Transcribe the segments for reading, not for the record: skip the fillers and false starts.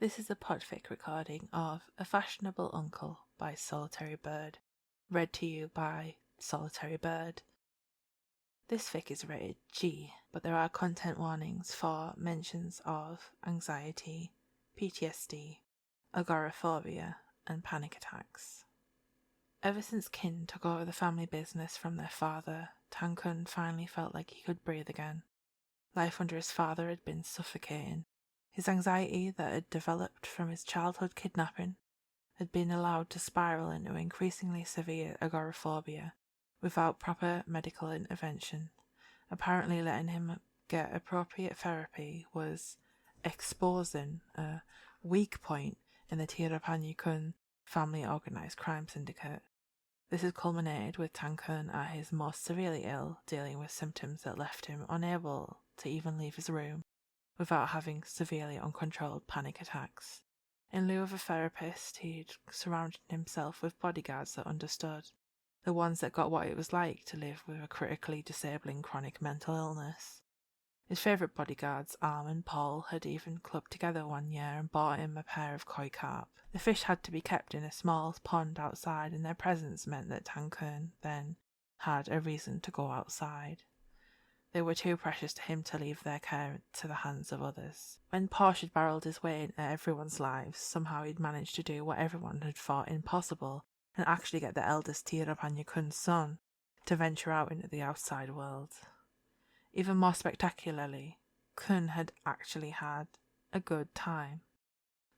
This is a PODFIC recording of A Fashionable Uncle by Solitarybird, read to you by Solitarybird. This fic is rated G, but there are content warnings for mentions of anxiety, PTSD, agoraphobia, and panic attacks. Ever since Kinn took over the family business from their father, Tankhun finally felt like he could breathe again. Life under his father had been suffocating. His anxiety that had developed from his childhood kidnapping had been allowed to spiral into increasingly severe agoraphobia without proper medical intervention. Apparently letting him get appropriate therapy was exposing a weak point in the Tankhun family organised crime syndicate. This has culminated with Tankhun at his most severely ill, dealing with symptoms that left him unable to even leave his room without having severely uncontrolled panic attacks. In lieu of a therapist, he'd surrounded himself with bodyguards that understood, the ones that got what it was like to live with a critically disabling chronic mental illness. His favourite bodyguards, Arm and Paul, had even clubbed together one year and bought him a pair of koi carp. The fish had to be kept in a small pond outside, and their presence meant that Tankhun then had a reason to go outside. They were too precious to him to leave their care to the hands of others. When Porsche had barrelled his way into everyone's lives, somehow he'd managed to do what everyone had thought impossible and actually get the eldest Tankhun's son to venture out into the outside world. Even more spectacularly, Kun had actually had a good time.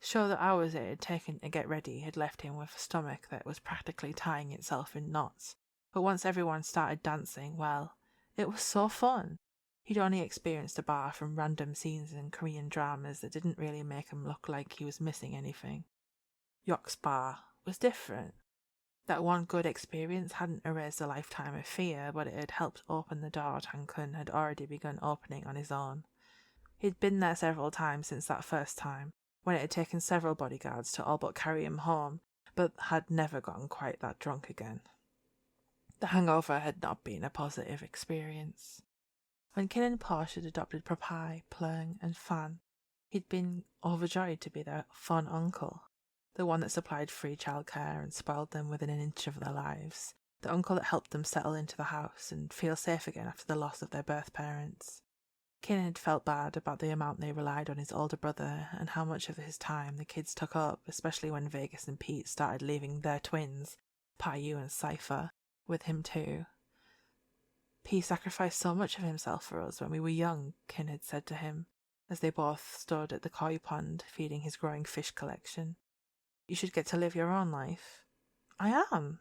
Sure, the hours it had taken to get ready had left him with a stomach that was practically tying itself in knots, but once everyone started dancing, well, it was so fun. He'd only experienced a bar from random scenes in Korean dramas that didn't really make him look like he was missing anything. Yok's bar was different. That one good experience hadn't erased a lifetime of fear, but it had helped open the door Tankhun had already begun opening on his own. He'd been there several times since that first time, when it had taken several bodyguards to all but carry him home, but had never gotten quite that drunk again. The hangover had not been a positive experience. When KinnPorsche had adopted Papai, Plerng, and Fan, he'd been overjoyed to be their fun uncle, the one that supplied free childcare and spoiled them within an inch of their lives, the uncle that helped them settle into the house and feel safe again after the loss of their birth parents. Kinn had felt bad about the amount they relied on his older brother and how much of his time the kids took up, especially when Vegas and Pete started leaving their twins, Payu and Cypher, with him too. He sacrificed so much of himself for us when we were young, Kinn had said to him, as they both stood at the koi pond feeding his growing fish collection. You should get to live your own life. I am.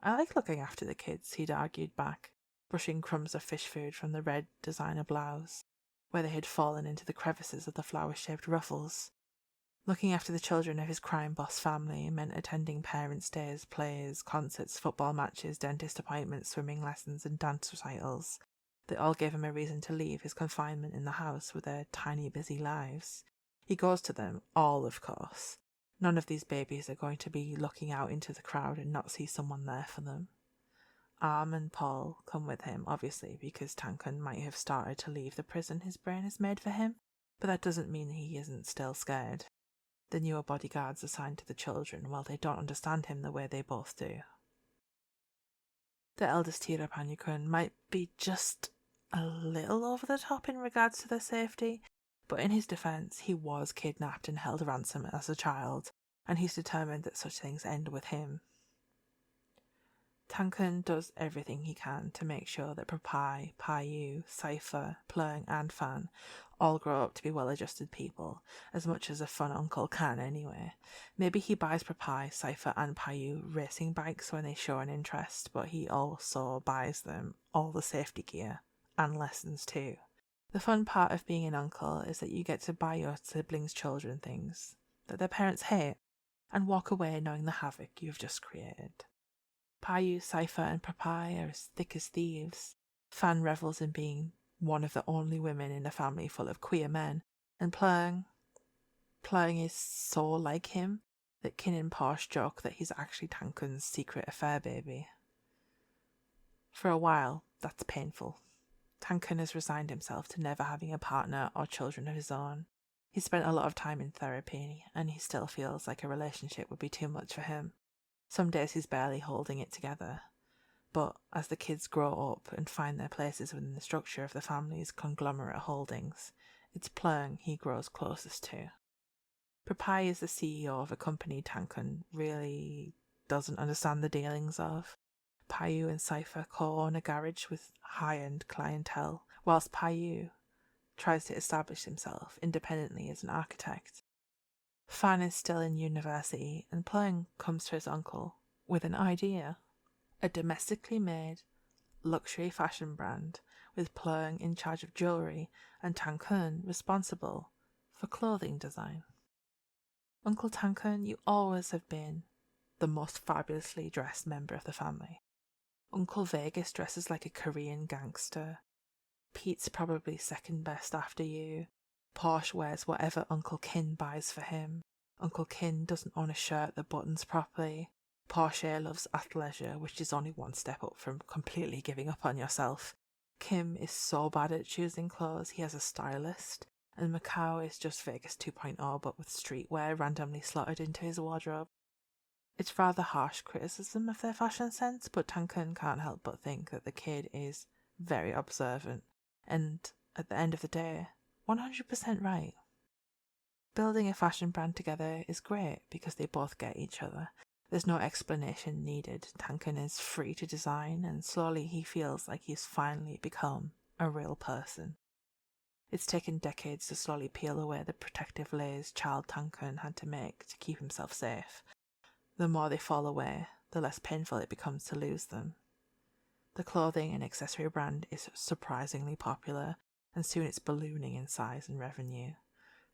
I like looking after the kids, he'd argued back, brushing crumbs of fish food from the red designer blouse, where they had fallen into the crevices of the flower-shaped ruffles. Looking after the children of his crime boss family meant attending parents' days, plays, concerts, football matches, dentist appointments, swimming lessons, and dance recitals. They all gave him a reason to leave his confinement in the house with their tiny, busy lives. He goes to them all, of course. None of these babies are going to be looking out into the crowd and not see someone there for them. Arm and Paul come with him, obviously, because Tankhun might have started to leave the prison his brain has made for him, but that doesn't mean he isn't still scared. The newer bodyguards assigned to the children, well, they don't understand him the way they both do. The eldest Tankhun might be just a little over the top in regards to their safety, but in his defence, he was kidnapped and held ransom as a child, and he's determined that such things end with him. Tankhun does everything he can to make sure that Papai, Payu, Cypher, Plerng, and Fan all grow up to be well-adjusted people, as much as a fun uncle can anyway. Maybe he buys Papai, Cypher, and Payu racing bikes when they show an interest, but he also buys them all the safety gear, and lessons too. The fun part of being an uncle is that you get to buy your siblings' children things that their parents hate, and walk away knowing the havoc you've just created. Payu, Cypher, and Papai are as thick as thieves. Fan revels in being one of the only women in a family full of queer men, and Plerng is so like him that KinnPorsche joke that he's actually Tankhun's secret affair baby. For a while, that's painful. Tankhun has resigned himself to never having a partner or children of his own. He spent a lot of time in therapy, and he still feels like a relationship would be too much for him. Some days he's barely holding it together. But as the kids grow up and find their places within the structure of the family's conglomerate holdings, it's Plerng he grows closest to. Prapai is the CEO of a company Tankhun really doesn't understand the dealings of. Payu and Cypher co-own a garage with high-end clientele, whilst Payu tries to establish himself independently as an architect. Fan is still in university, and Plerng comes to his uncle with an idea. A domestically made luxury fashion brand, with Plerng in charge of jewellery and Tankhun responsible for clothing design. Uncle Tankhun, you always have been the most fabulously dressed member of the family. Uncle Vegas dresses like a Korean gangster. Pete's probably second best after you. Porsche wears whatever Uncle Kinn buys for him. Uncle Kinn doesn't own a shirt that buttons properly. Porsche loves athleisure, which is only one step up from completely giving up on yourself. Kim is so bad at choosing clothes, he has a stylist. And Macau is just Vegas 2.0, but with streetwear randomly slotted into his wardrobe. It's rather harsh criticism of their fashion sense, but Tankhun can't help but think that the kid is very observant, and at the end of the day, 100% right. Building a fashion brand together is great because they both get each other. There's no explanation needed. Tankhun is free to design, and slowly he feels like he's finally become a real person. It's taken decades to slowly peel away the protective layers child Tankhun had to make to keep himself safe. The more they fall away, the less painful it becomes to lose them. The clothing and accessory brand is surprisingly popular, and soon it's ballooning in size and revenue.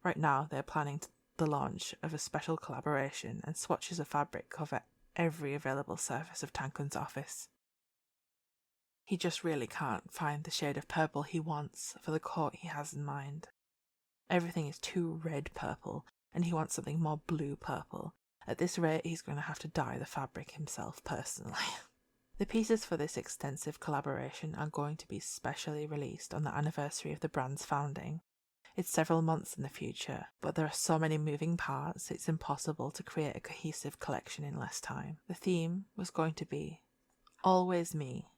Right now, they're planning the launch of a special collaboration, and swatches of fabric cover every available surface of Tankhun's office. He just really can't find the shade of purple he wants for the coat he has in mind. Everything is too red purple, and he wants something more blue purple. At this rate, he's going to have to dye the fabric himself personally. The pieces for this extensive collaboration are going to be specially released on the anniversary of the brand's founding. It's several months in the future, but there are so many moving parts, it's impossible to create a cohesive collection in less time. The theme was going to be Always Me,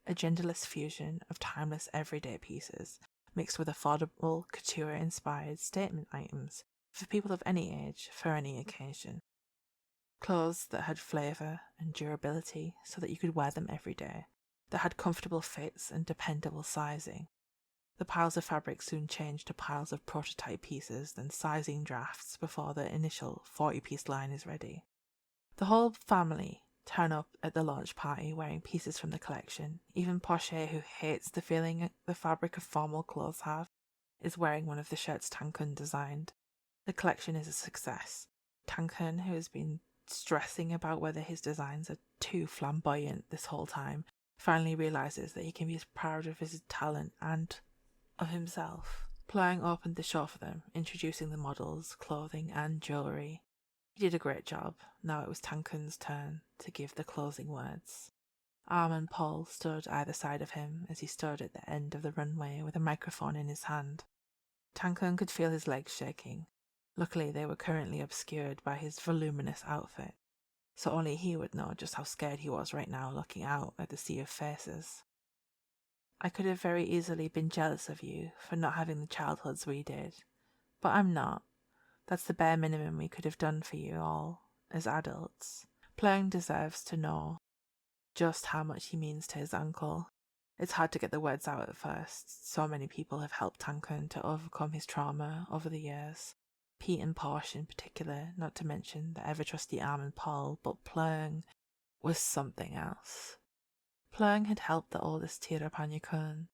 a genderless fusion of timeless everyday pieces, mixed with affordable, couture-inspired statement items for people of any age, for any occasion. Clothes that had flavour and durability so that you could wear them every day, that had comfortable fits and dependable sizing. The piles of fabric soon changed to piles of prototype pieces, then sizing drafts before the initial 40-piece line is ready. The whole family turn up at the launch party wearing pieces from the collection. Even Porsche, who hates the feeling the fabric of formal clothes have, is wearing one of the shirts Tankhun designed. The collection is a success. Tankhun, who has been stressing about whether his designs are too flamboyant this whole time, finally realises that he can be as proud of his talent and of himself. Plerng opened the show for them, introducing the models, clothing and jewellery. He did a great job. Now it was Tankhun's turn to give the closing words. Arm and Paul stood either side of him as he stood at the end of the runway with a microphone in his hand. Tankhun could feel his legs shaking. Luckily, they were currently obscured by his voluminous outfit, so only he would know just how scared he was right now looking out at the sea of faces. I could have very easily been jealous of you for not having the childhoods we did, but I'm not. That's the bare minimum we could have done for you all, as adults. Plerng deserves to know just how much he means to his uncle. It's hard to get the words out at first. So many people have helped Tankhun to overcome his trauma over the years. Pete and Porsche in particular, not to mention the ever-trusty Arm and Paul, but Plerng was something else. Plerng had helped the oldest Tirapanya-kun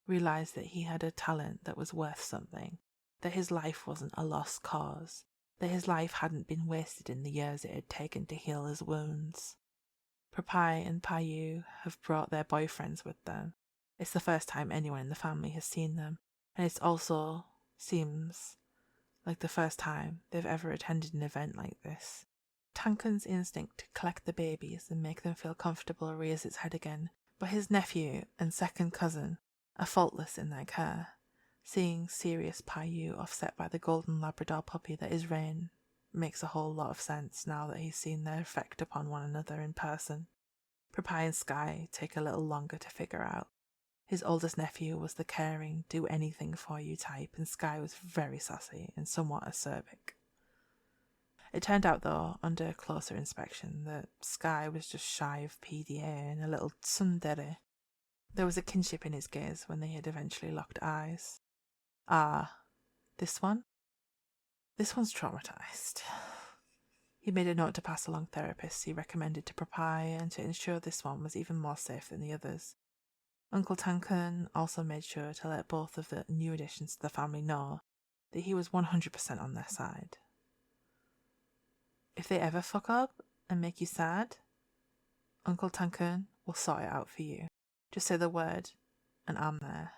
realise that he had a talent that was worth something, that his life wasn't a lost cause, that his life hadn't been wasted in the years it had taken to heal his wounds. Prapai and Payu have brought their boyfriends with them. It's the first time anyone in the family has seen them, and it also seems like the first time they've ever attended an event like this. Tankhun's instinct to collect the babies and make them feel comfortable rears its head again, but his nephew and second cousin are faultless in their care. Seeing serious Paiyu offset by the golden Labrador puppy that is Rain makes a whole lot of sense now that he's seen their effect upon one another in person. Papai and Sky take a little longer to figure out. His oldest nephew was the caring, do-anything-for-you type, and Sky was very sassy and somewhat acerbic. It turned out, though, under closer inspection, that Sky was just shy of PDA and a little tsundere. There was a kinship in his gaze when they had eventually locked eyes. Ah, this one? This one's traumatized. He made a note to pass along therapists he recommended to Papai and to ensure this one was even more safe than the others. Uncle Tankhun also made sure to let both of the new additions to the family know that he was 100% on their side. If they ever fuck up and make you sad, Uncle Tankhun will sort it out for you. Just say the word, and I'm there.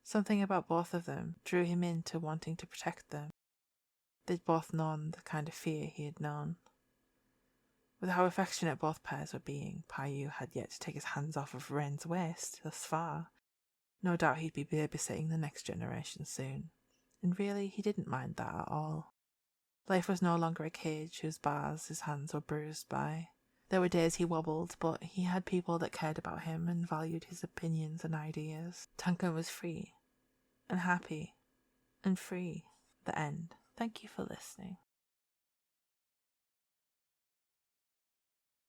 Something about both of them drew him into wanting to protect them. They'd both known the kind of fear he had known. With how affectionate both pairs were being, Paiyu had yet to take his hands off of Ren's waist thus far. No doubt he'd be babysitting the next generation soon. And really, he didn't mind that at all. Life was no longer a cage whose bars his hands were bruised by. There were days he wobbled, but he had people that cared about him and valued his opinions and ideas. Tankhun was free, and happy, and free. The end. Thank you for listening.